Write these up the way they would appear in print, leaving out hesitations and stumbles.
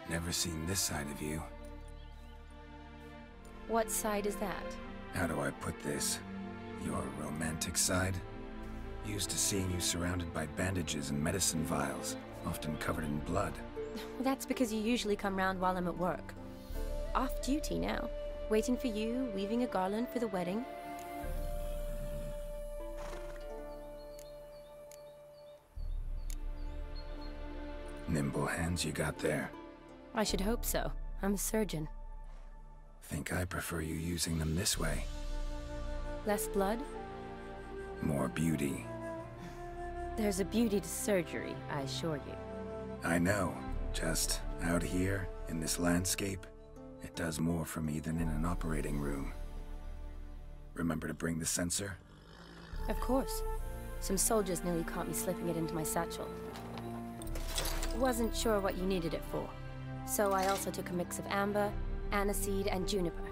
Never seen this side of you. What side is that? How do I put this? Your romantic side? Used to seeing you surrounded by bandages and medicine vials, often covered in blood. Well, that's because you usually come round while I'm at work. Off duty now. Waiting for you, weaving a garland for the wedding. Nimble hands you got there. I should hope so. I'm a surgeon. Think I prefer you using them this way. Less blood? More beauty. There's a beauty to surgery, I assure you. I know. Just out here, in this landscape, it does more for me than in an operating room. Remember to bring the sensor? Of course. Some soldiers nearly caught me slipping it into my satchel. Wasn't sure what you needed it for, so I also took a mix of amber, aniseed, and juniper.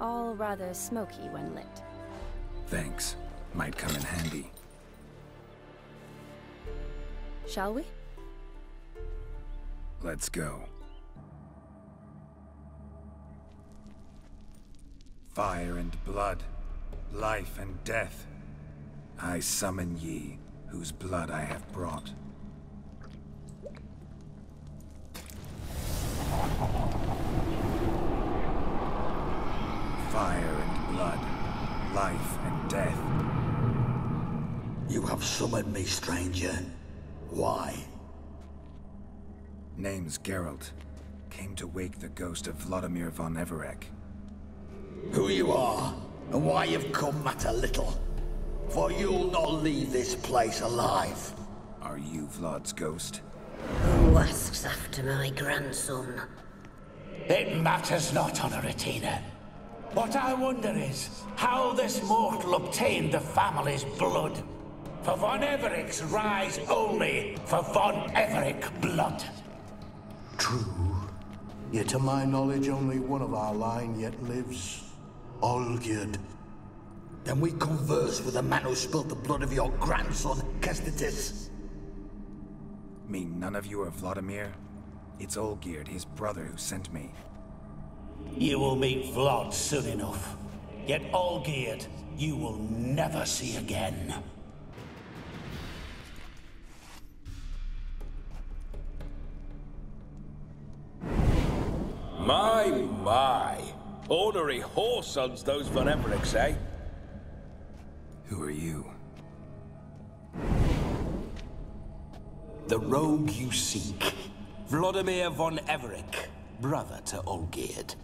All rather smoky when lit. Thanks. Might come in handy. Shall we? Let's go. Fire and blood, life and death. I summon ye, whose blood I have brought. Fire and blood, life and death. You have summoned me, stranger. Why? Name's Geralt. Came to wake the ghost of Vladimir von Everec. Who you are, and why you've come matter little. For you'll not leave this place alive. Are you Vlad's ghost? Who asks after my grandson? It matters not, Honoratina. What I wonder is how this mortal obtained the family's blood. For von Everec's rise only for von Everec blood. True. Yet to my knowledge, only one of our line yet lives. Olgierd. Then we converse with the man who spilled the blood of your grandson, Kestitis. Mean none of you are Vladimir? It's Olgierd, his brother, who sent me. You will meet Vlad soon enough. Yet Olgierd, you will never see again. My. Ornery whoresons, those von Everecs, eh? Who are you? The rogue you seek. Vladimir von Everec, brother to Olgierd.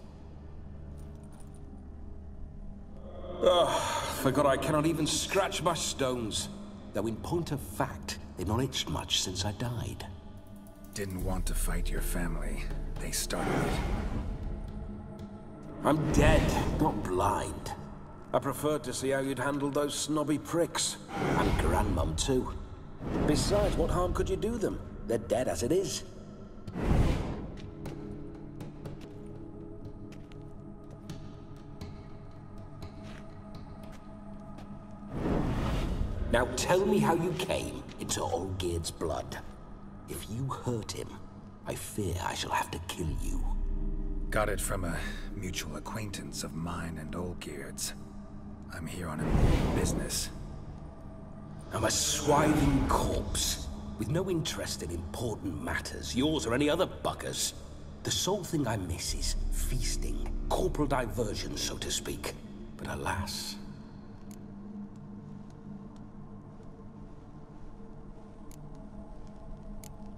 Forgot I cannot even scratch my stones. Though in point of fact, they've not itched much since I died. Didn't want to fight your family. They started it. I'm dead, not blind. I preferred to see how you'd handle those snobby pricks. And Grandmum, too. Besides, what harm could you do them? They're dead as it is. Now tell me how you came into Olgierd's blood. If you hurt him, I fear I shall have to kill you. Got it from a mutual acquaintance of mine and Olgierd's. I'm here on important business. I'm a swiving corpse, with no interest in important matters, yours or any other buggers. The sole thing I miss is feasting, corporal diversion, so to speak. But alas...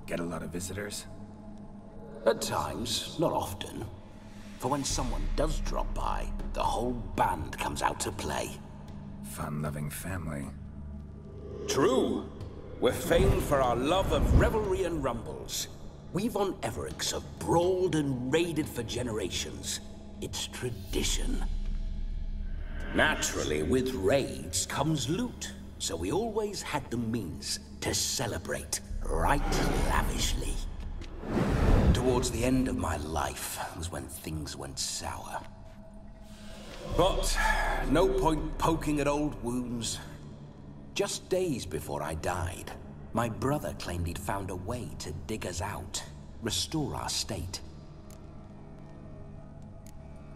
Get a lot of visitors? At times, not often. For when someone does drop by, the whole band comes out to play. Fun-loving family. True. We're famed for our love of revelry and rumbles. We von Everecs have brawled and raided for generations. It's tradition. Naturally, with raids comes loot, so we always had the means to celebrate right lavishly. Towards the end of my life was when things went sour. But no point poking at old wounds. Just days before I died, my brother claimed he'd found a way to dig us out, restore our state.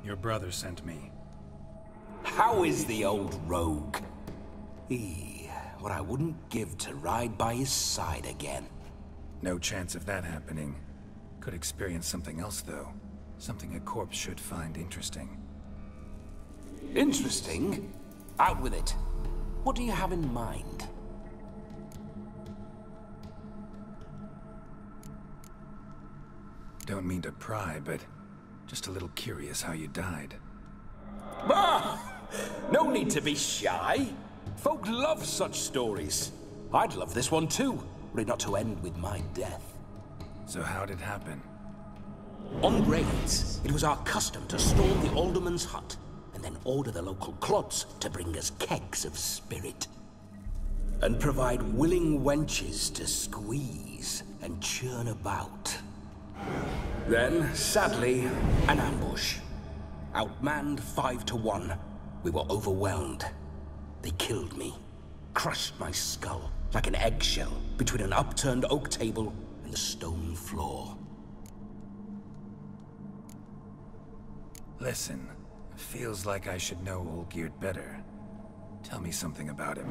Your brother sent me. How is the old rogue? What I wouldn't give to ride by his side again. No chance of that happening. Could experience something else, though. Something a corpse should find interesting. Interesting? Out with it. What do you have in mind? Don't mean to pry, but just a little curious how you died. No need to be shy. Folk love such stories. I'd love this one too, were it not to end with my death. So how'd it happen? On raids, it was our custom to storm the alderman's hut, and then order the local clods to bring us kegs of spirit. And provide willing wenches to squeeze and churn about. Then, sadly, an ambush. Outmanned 5 to 1. We were overwhelmed. They killed me. Crushed my skull like an eggshell between an upturned oak table and the stone floor. Listen, feels like I should know Olgierd better. Tell me something about him.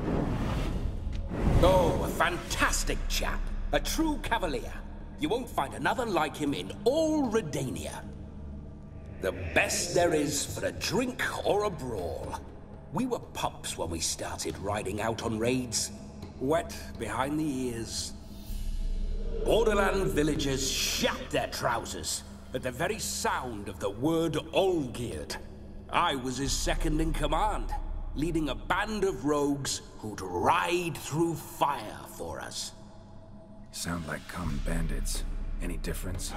Oh, a fantastic chap. A true cavalier. You won't find another like him in all Redania. The best there is for a drink or a brawl. We were pups when we started riding out on raids. Wet behind the ears. Borderland villagers shat their trousers at the very sound of the word Olgierd. I was his second in command, leading a band of rogues who'd ride through fire for us. Sound like common bandits. Any difference?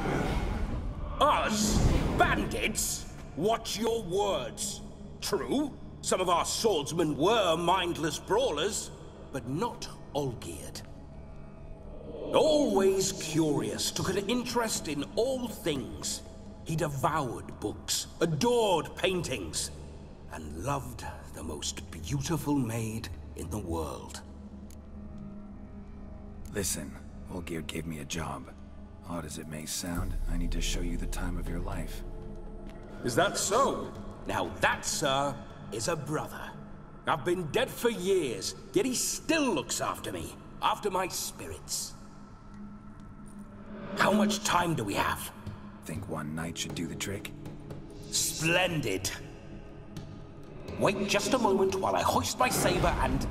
Us? Bandits? Watch your words. True, some of our swordsmen were mindless brawlers, but not Olgierd. Always curious, took an interest in all things. He devoured books, adored paintings, and loved the most beautiful maid in the world. Listen, Olgierd gave me a job. Odd as it may sound, I need to show you the time of your life. Is that so? Now that, sir, is a brother. I've been dead for years, yet he still looks after me, after my spirits. How much time do we have? Think one night should do the trick? Splendid. Wait just a moment while I hoist my saber and...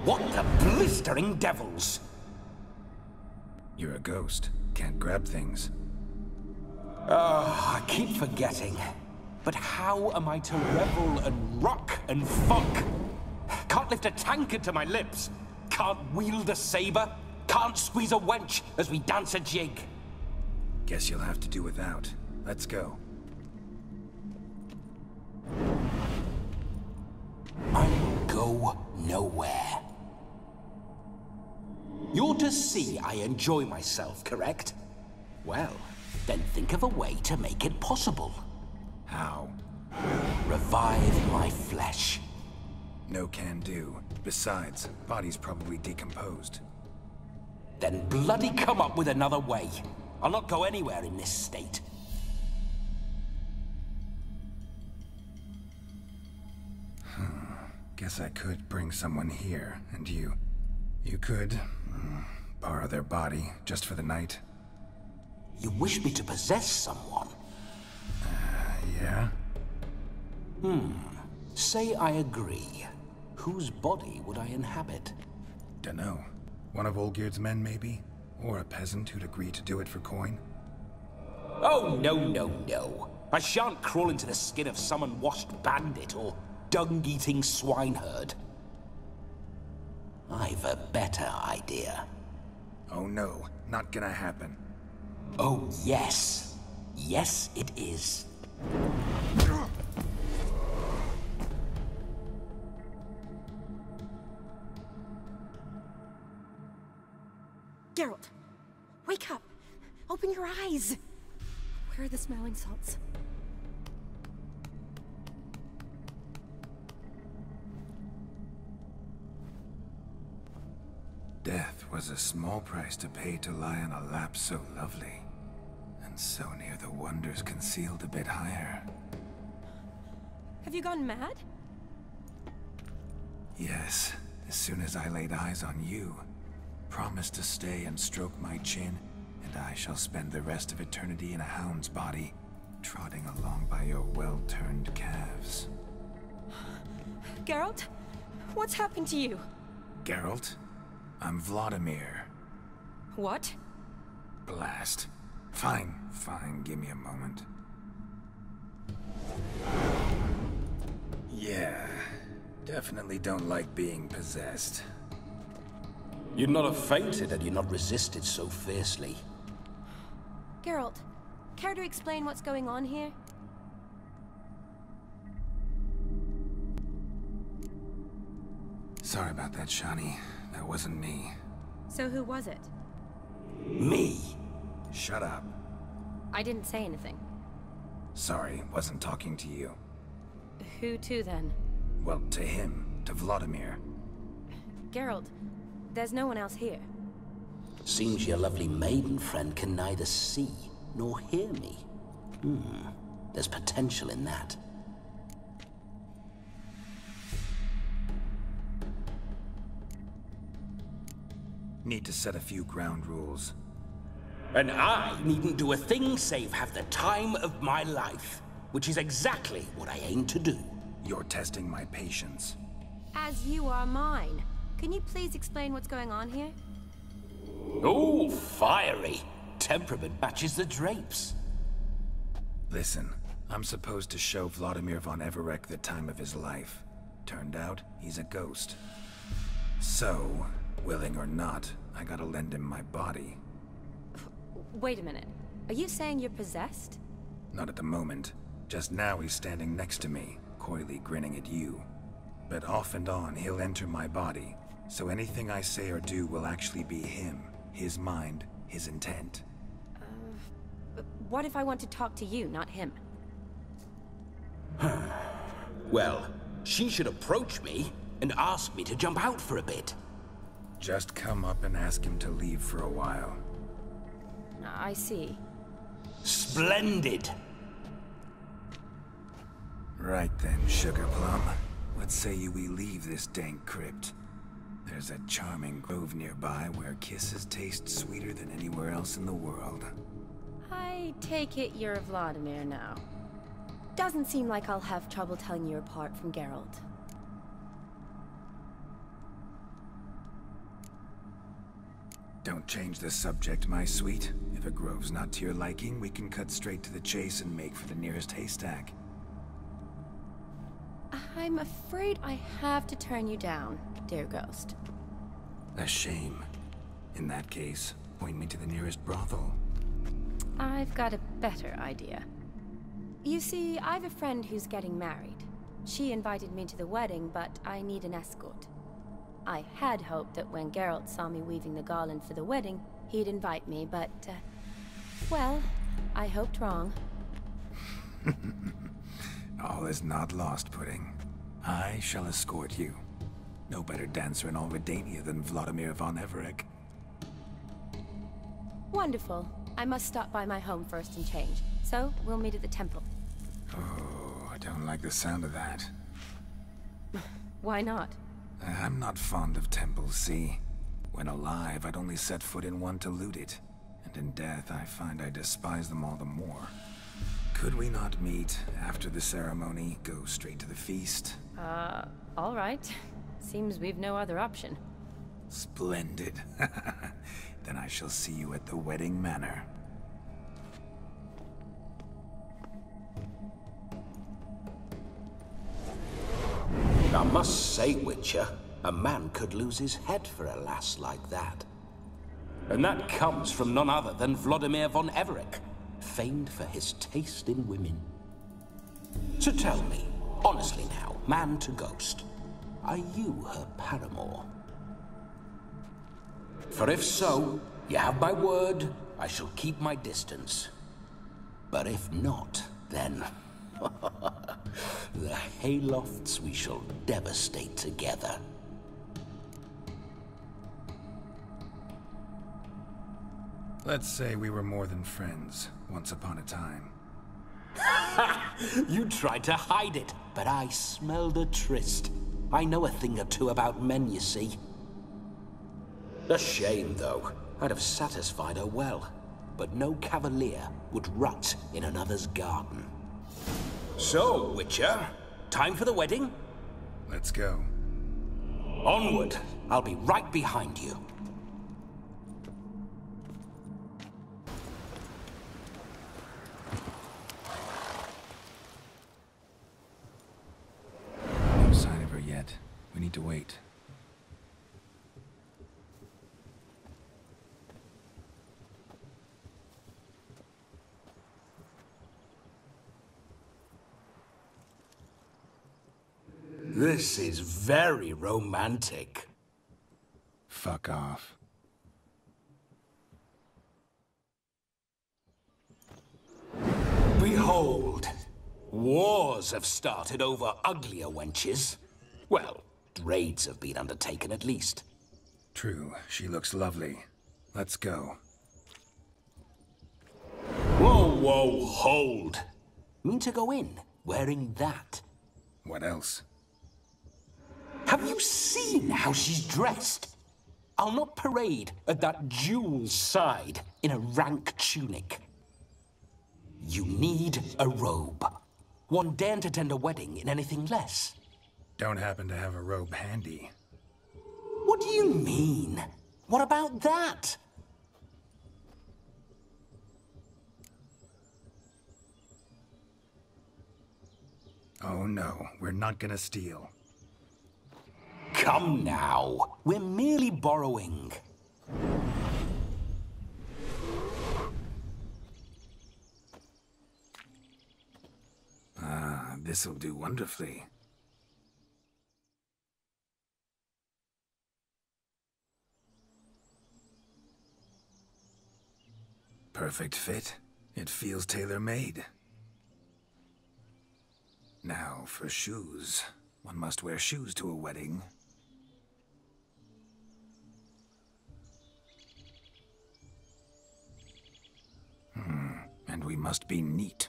What the blistering devils? You're a ghost. Can't grab things. I keep forgetting. But how am I to revel and rock and fuck? Can't lift a tankard to my lips. Can't wield a saber. Can't squeeze a wench as we dance a jig. Guess you'll have to do without. Let's go. I will go nowhere. You're to see I enjoy myself, correct? Well, then think of a way to make it possible. How? Revive my flesh. No can do. Besides, body's probably decomposed. Then bloody come up with another way. I'll not go anywhere in this state. Guess I could bring someone here, and you could borrow their body just for the night. You wish me to possess someone? Yeah? Say I agree. Whose body would I inhabit? Dunno. One of Olgierd's men, maybe? Or a peasant who'd agree to do it for coin? Oh, no, no, no. I shan't crawl into the skin of some unwashed bandit or dung-eating swineherd. I've a better idea. Oh no, not gonna happen. Oh, yes. Yes, it is. Geralt, wake up! Open your eyes! Where are the smelling salts? Death was a small price to pay to lie on a lap so lovely. So near the wonders concealed a bit higher. Have you gone mad? Yes, as soon as I laid eyes on you. Promise to stay and stroke my chin, and I shall spend the rest of eternity in a hound's body, trotting along by your well-turned calves. Geralt? What's happened to you? Geralt? I'm Vladimir. What? Blast. Fine, give me a moment. Yeah, definitely don't like being possessed. You'd not have fainted had you not resisted so fiercely. Geralt, care to explain what's going on here? Sorry about that, Shani. That wasn't me. So who was it? Me? Shut up. I didn't say anything. Sorry, wasn't talking to you. Who to then? Well, to him. To Vladimir. Geralt, there's no one else here. Seems your lovely maiden friend can neither see nor hear me. There's potential in that. Need to set a few ground rules. And I needn't do a thing save have the time of my life, which is exactly what I aim to do. You're testing my patience. As you are mine. Can you please explain what's going on here? Oh, fiery. Temperament matches the drapes. Listen, I'm supposed to show Vladimir von Everec the time of his life. Turned out, he's a ghost. So, willing or not, I gotta lend him my body. Wait a minute. Are you saying you're possessed? Not at the moment. Just now he's standing next to me, coyly grinning at you. But off and on, he'll enter my body. So anything I say or do will actually be him. His mind, his intent. What if I want to talk to you, not him? Well, she should approach me and ask me to jump out for a bit. Just come up and ask him to leave for a while. I see. Splendid! Right then, Sugar Plum. What say you we leave this dank crypt? There's a charming grove nearby where kisses taste sweeter than anywhere else in the world. I take it you're Vladimir now. Doesn't seem like I'll have trouble telling you apart from Geralt. Don't change the subject, my sweet. If a grove's not to your liking, we can cut straight to the chase and make for the nearest haystack. I'm afraid I have to turn you down, dear ghost. A shame. In that case, point me to the nearest brothel. I've got a better idea. You see, I've a friend who's getting married. She invited me to the wedding, but I need an escort. I had hoped that when Geralt saw me weaving the garland for the wedding, he'd invite me, but, well, I hoped wrong. All is not lost, Pudding. I shall escort you. No better dancer in all Redania than Vladimir von Everec. Wonderful. I must stop by my home first and change, so we'll meet at the temple. Oh, I don't like the sound of that. Why not? I'm not fond of temples, see? When alive, I'd only set foot in one to loot it. And in death, I find I despise them all the more. Could we not meet after the ceremony, go straight to the feast? All right. Seems we've no other option. Splendid. Then I shall see you at the wedding manor. I must say, Witcher, a man could lose his head for a lass like that. And that comes from none other than Vladimir von Everec, famed for his taste in women. So tell me, honestly now, man to ghost, are you her paramour? For if so, you have my word, I shall keep my distance. But if not, then... the haylofts we shall devastate together. Let's say we were more than friends, once upon a time. You tried to hide it, but I smelled a tryst. I know a thing or two about men, you see. A shame, though. I'd have satisfied her well. But no cavalier would rot in another's garden. So, Witcher, time for the wedding? Let's go. Onward. I'll be right behind you. No sign of her yet. We need to wait. This is very romantic. Fuck off. Behold, wars have started over uglier wenches. Well, raids have been undertaken at least. True, she looks lovely. Let's go. Whoa, whoa, hold. Mean to go in wearing that? What else? Have you seen how she's dressed? I'll not parade at that jewel's side in a rank tunic. You need a robe. One daren't attend a wedding in anything less. Don't happen to have a robe handy. What do you mean? What about that? Oh no, we're not gonna steal. Come now, we're merely borrowing. Ah, this'll do wonderfully. Perfect fit. It feels tailor-made. Now, for shoes. One must wear shoes to a wedding. And we must be neat.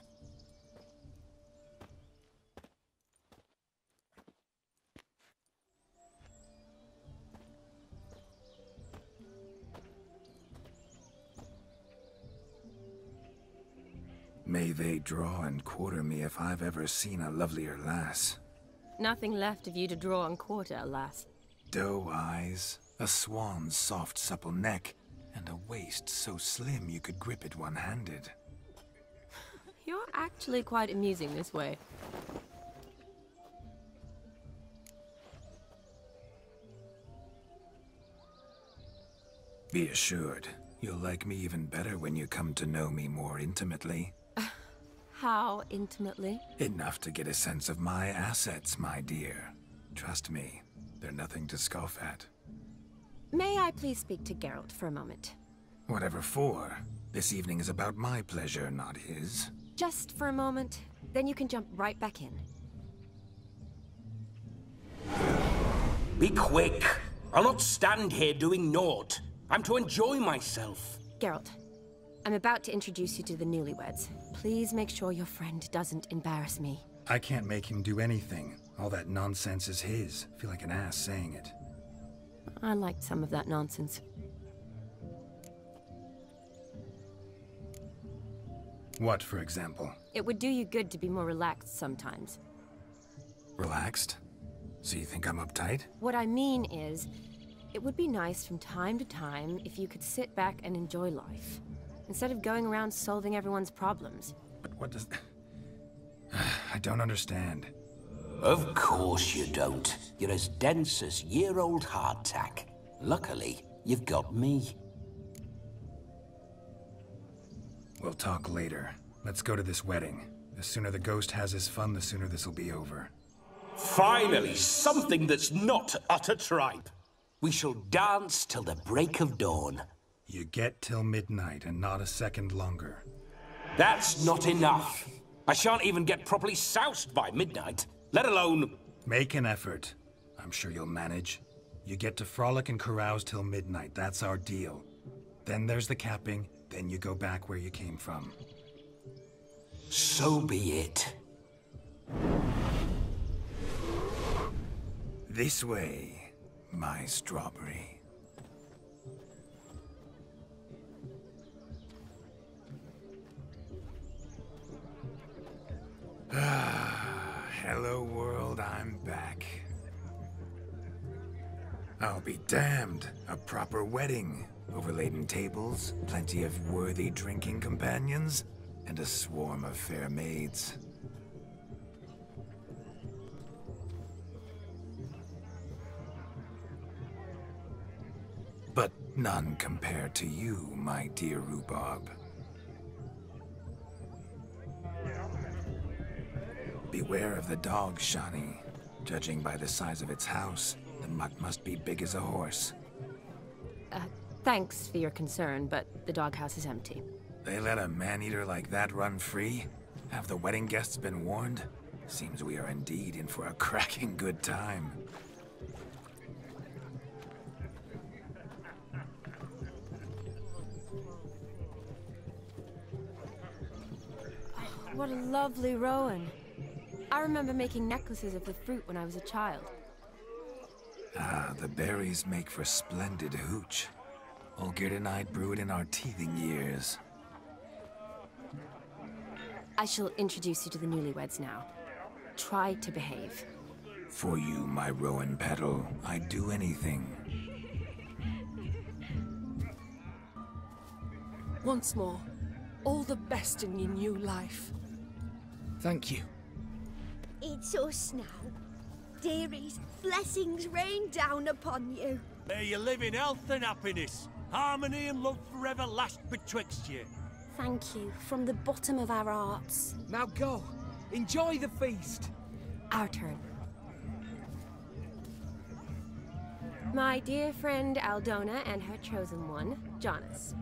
May they draw and quarter me if I've ever seen a lovelier lass. Nothing left of you to draw and quarter, alas. Doe eyes, a swan's soft supple neck, and a waist so slim you could grip it one-handed. You're actually quite amusing this way. Be assured, you'll like me even better when you come to know me more intimately. How intimately? Enough to get a sense of my assets, my dear. Trust me, they're nothing to scoff at. May I please speak to Geralt for a moment? Whatever for. This evening is about my pleasure, not his. Just for a moment, then you can jump right back in. Be quick. I'll not stand here doing naught. I'm to enjoy myself. Geralt, I'm about to introduce you to the newlyweds. Please make sure your friend doesn't embarrass me. I can't make him do anything. All that nonsense is his. Feel like an ass saying it. I liked some of that nonsense. What, for example? It would do you good to be more relaxed sometimes. Relaxed? So you think I'm uptight? What I mean is, it would be nice from time to time if you could sit back and enjoy life, instead of going around solving everyone's problems. But what does... I don't understand. Of course you don't. You're as dense as year-old hardtack. Luckily, you've got me. We'll talk later. Let's go to this wedding. The sooner the ghost has his fun, the sooner this'll be over. Finally, something that's not utter tripe. We shall dance till the break of dawn. You get till midnight and not a second longer. That's not enough. I shan't even get properly soused by midnight, let alone... Make an effort. I'm sure you'll manage. You get to frolic and carouse till midnight. That's our deal. Then there's the capping, Then you go back where you came from. So be it. This way, my strawberry. Hello world, I'm back. I'll be damned. A proper wedding. Overladen tables, plenty of worthy drinking companions, and a swarm of fair maids. But none compared to you, my dear rhubarb. Beware of the dog, Shani. Judging by the size of its house, the mutt must be big as a horse. Thanks for your concern, but the doghouse is empty. They let a man-eater like that run free? Have the wedding guests been warned? Seems we are indeed in for a cracking good time. What a lovely rowan. I remember making necklaces of the fruit when I was a child. Ah, the berries make for splendid hooch. Olgerd and I brew it in our teething years. I shall introduce you to the newlyweds now. Try to behave. For you, my rowan petal, I'd do anything. Once more, all the best in your new life. Thank you. It's us now. Dearies, blessings rain down upon you. May you live in health and happiness. Harmony and love forever last betwixt you. Thank you, from the bottom of our hearts. Now go. Enjoy the feast. Our turn. My dear friend Aldona and her chosen one, Jonas.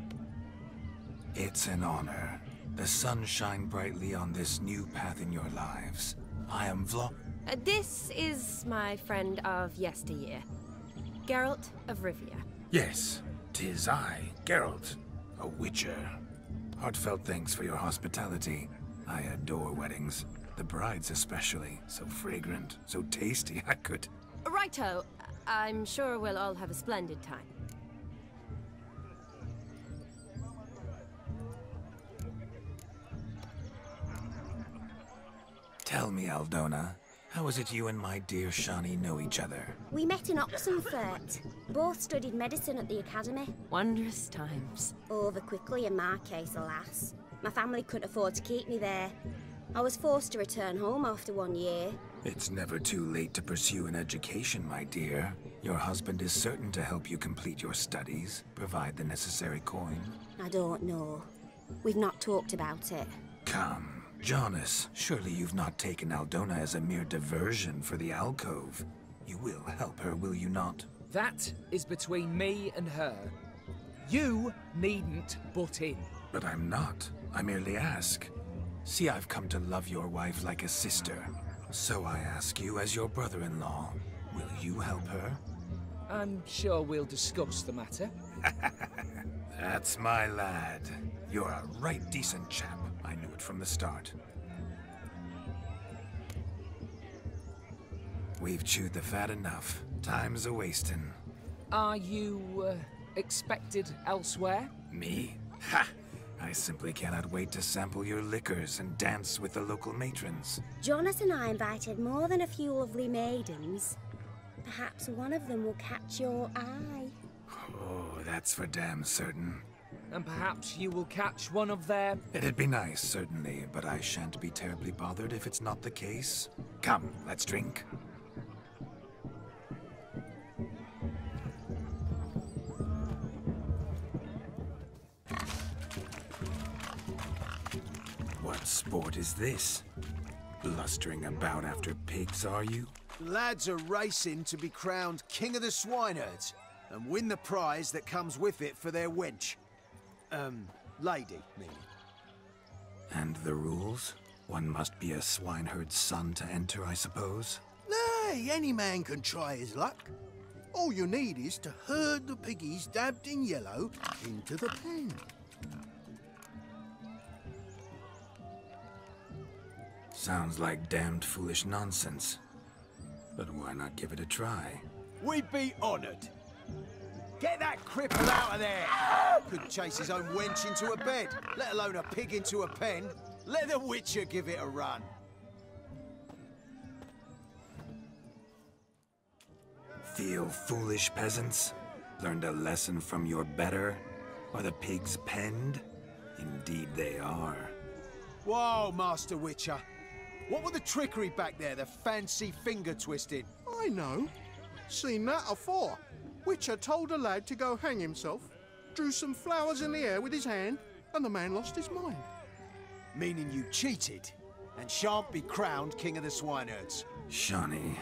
It's an honor. The sun shine brightly on this new path in your lives. I am This is my friend of yesteryear, Geralt of Rivia. Yes, 'tis I, Geralt, a witcher. Heartfelt thanks for your hospitality. I adore weddings. The brides especially. So fragrant, so tasty, I could... Righto. I'm sure we'll all have a splendid time. Tell me, Aldona, how is it you and my dear Shani know each other? We met in Oxenfurt. Both studied medicine at the academy. Wondrous times. Over quickly in my case, alas. My family couldn't afford to keep me there. I was forced to return home after 1 year. It's never too late to pursue an education, my dear. Your husband is certain to help you complete your studies, provide the necessary coin. I don't know. We've not talked about it. Come. Jonas, surely you've not taken Aldona as a mere diversion for the alcove. You will help her, will you not? That is between me and her. You needn't butt in. But I'm not. I merely ask. See, I've come to love your wife like a sister. So I ask you as your brother-in-law, will you help her? I'm sure we'll discuss the matter. That's my lad. You're a right decent chap. I knew it from the start. We've chewed the fat enough. Time's a-wasting. Are you, expected elsewhere? Me? Ha! I simply cannot wait to sample your liquors and dance with the local matrons. Jonas and I invited more than a few lovely maidens. Perhaps one of them will catch your eye. Oh, that's for damn certain. And perhaps you will catch one of their... It'd be nice, certainly, but I shan't be terribly bothered if it's not the case. Come, let's drink. What sport is this? Blustering about after pigs, are you? Lads are racing to be crowned King of the Swineherds and win the prize that comes with it for their wench. Lady, meaning. And the rules? One must be a swineherd's son to enter, I suppose? Nay, any man can try his luck. All you need is to herd the piggies dabbed in yellow into the pen. Sounds like damned foolish nonsense. But why not give it a try? We'd be honored. Get that cripple out of there! Couldn't chase his own wench into a bed, let alone a pig into a pen. Let the Witcher give it a run. Feel foolish, peasants? Learned a lesson from your better? Are the pigs penned? Indeed they are. Whoa, Master Witcher. What were the trickery back there, the fancy finger twisting? I know. Seen that afore. Witcher told a lad to go hang himself, drew some flowers in the air with his hand, and the man lost his mind. Meaning you cheated, and shan't be crowned King of the Swineherds. Shawnee,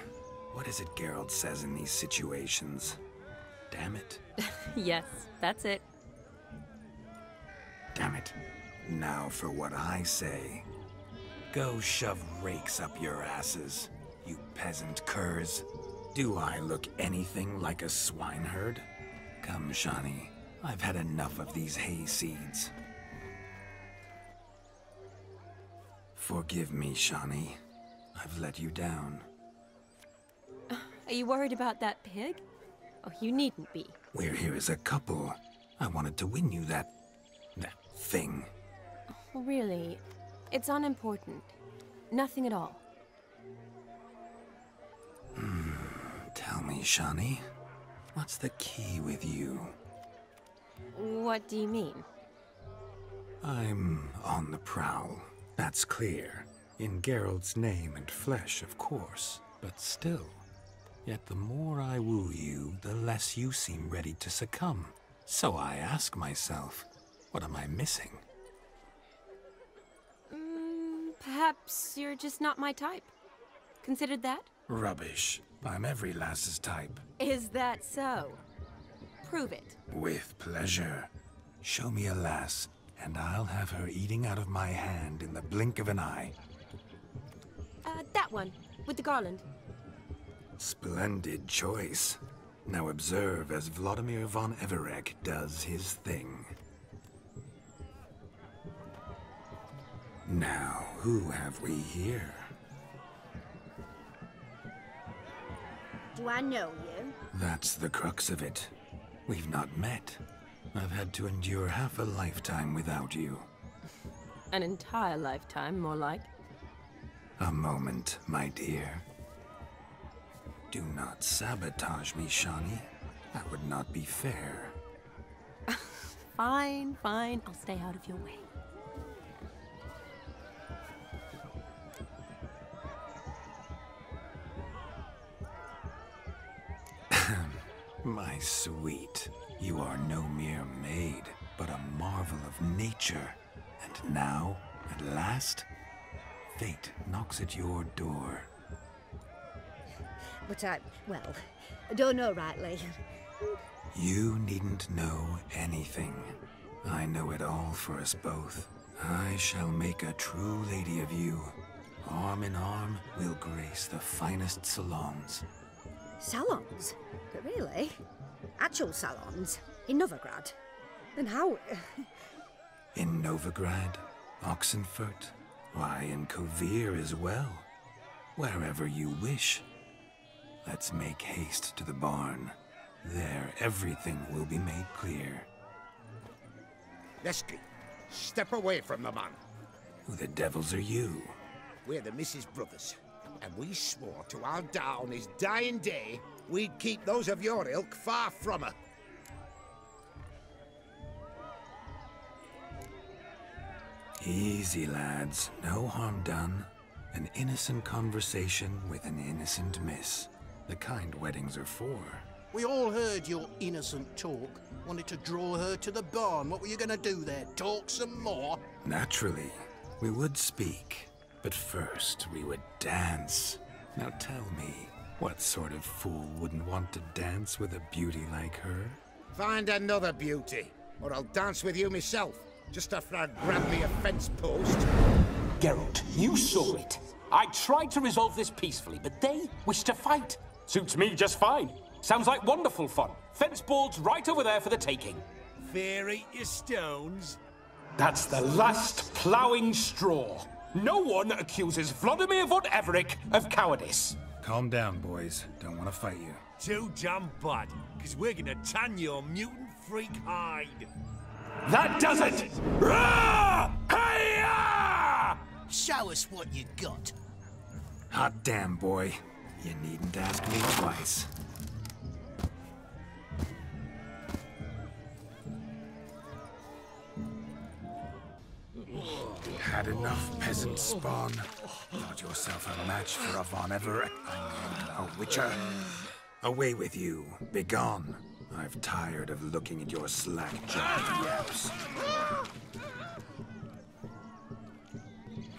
what is it Geralt says in these situations? Damn it. Yes, that's it. Damn it. Now for what I say. Go shove rakes up your asses, you peasant curs. Do I look anything like a swineherd? Come, Shawnee. I've had enough of these hay seeds. Forgive me, Shawnee. I've let you down. Are you worried about that pig? Oh, you needn't be. We're here as a couple. I wanted to win you that thing. Really? It's unimportant. Nothing at all. Tell me, Shawnee, what's the key with you? What do you mean? I'm on the prowl. That's clear. In Geralt's name and flesh, of course. But still. Yet the more I woo you, the less you seem ready to succumb. So I ask myself, what am I missing? Perhaps you're just not my type. Considered that? Rubbish. I'm every lass's type. Is that so? Prove it. With pleasure. Show me a lass, and I'll have her eating out of my hand in the blink of an eye. That one, with the garland. Splendid choice. Now observe as Vladimir von Everek does his thing. Now, who have we here? Do I know you? That's the crux of it. We've not met. I've had to endure half a lifetime without you. An entire lifetime, more like. A moment, my dear. Do not sabotage me, Shawnee. That would not be fair. Fine, fine. I'll stay out of your way. My sweet, you are no mere maid, but a marvel of nature. And now, at last, fate knocks at your door. But I don't know rightly. You needn't know anything. I know it all for us both. I shall make a true lady of you. Arm in arm, we'll grace the finest salons. Salons? But really? Actual salons? In Novigrad? Then how? In Novigrad, Oxenfurt, why, in Kovir as well. Wherever you wish. Let's make haste to the barn. There, everything will be made clear. Lesky, step away from the man. Who the devils are you? We're the Mrs. Brothers, and we swore to our Da on his dying day we'd keep those of your ilk far from her. Easy, lads. No harm done. An innocent conversation with an innocent miss. The kind weddings are for. We all heard your innocent talk. Wanted to draw her to the barn. What were you gonna do there? Talk some more? Naturally. We would speak. But first, we would dance. Now tell me, what sort of fool wouldn't want to dance with a beauty like her? Find another beauty, or I'll dance with you myself, just after I grab me a fence post. Geralt, you saw it. I tried to resolve this peacefully, but they wish to fight. Suits me just fine. Sounds like wonderful fun. Fence boards right over there for the taking. Fear eat your stones. That's the last ploughing straw. No one accuses Vladimir von Everett of cowardice. Calm down, boys. Don't want to fight you. Too damn bad, because we're gonna tan your mutant freak hide. That does it! Rah! Hi-ya! Show us what you got. Hot damn, boy. You needn't ask me twice. Had enough, peasant spawn. Got yourself a match for a Von Everett, a witcher. Away with you. Begone. I've tired of looking at your slack-jawed yaps.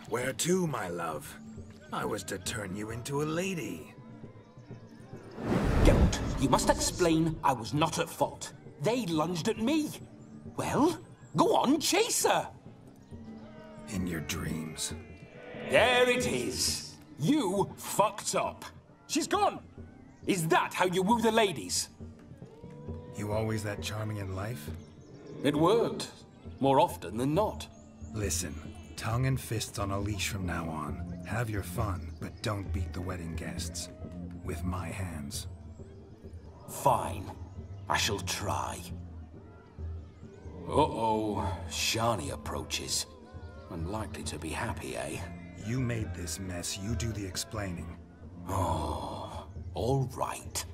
Where to, my love? I was to turn you into a lady. Geralt, you must explain I was not at fault. They lunged at me. Well, go on, chase her. In your dreams. There it is. You fucked up. She's gone. Is that how you woo the ladies? You always that charming in life? It worked. More often than not. Listen, tongue and fists on a leash from now on. Have your fun, but don't beat the wedding guests. With my hands. Fine. I shall try. Uh-oh. Shani approaches. Unlikely to be happy, eh? You made this mess. You do the explaining. Oh, all right.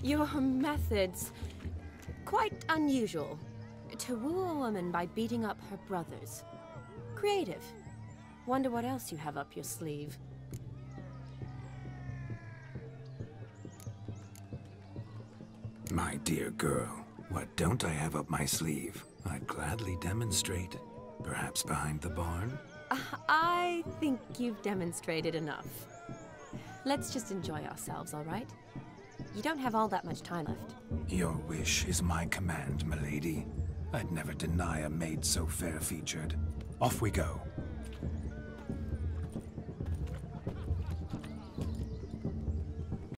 Your methods... quite unusual. To woo a woman by beating up her brothers. Creative. Wonder what else you have up your sleeve. My dear girl, what don't I have up my sleeve? I'd gladly demonstrate. Perhaps behind the barn? I think you've demonstrated enough. Let's just enjoy ourselves, all right? You don't have all that much time left. Your wish is my command, milady. I'd never deny a maid so fair-featured. Off we go.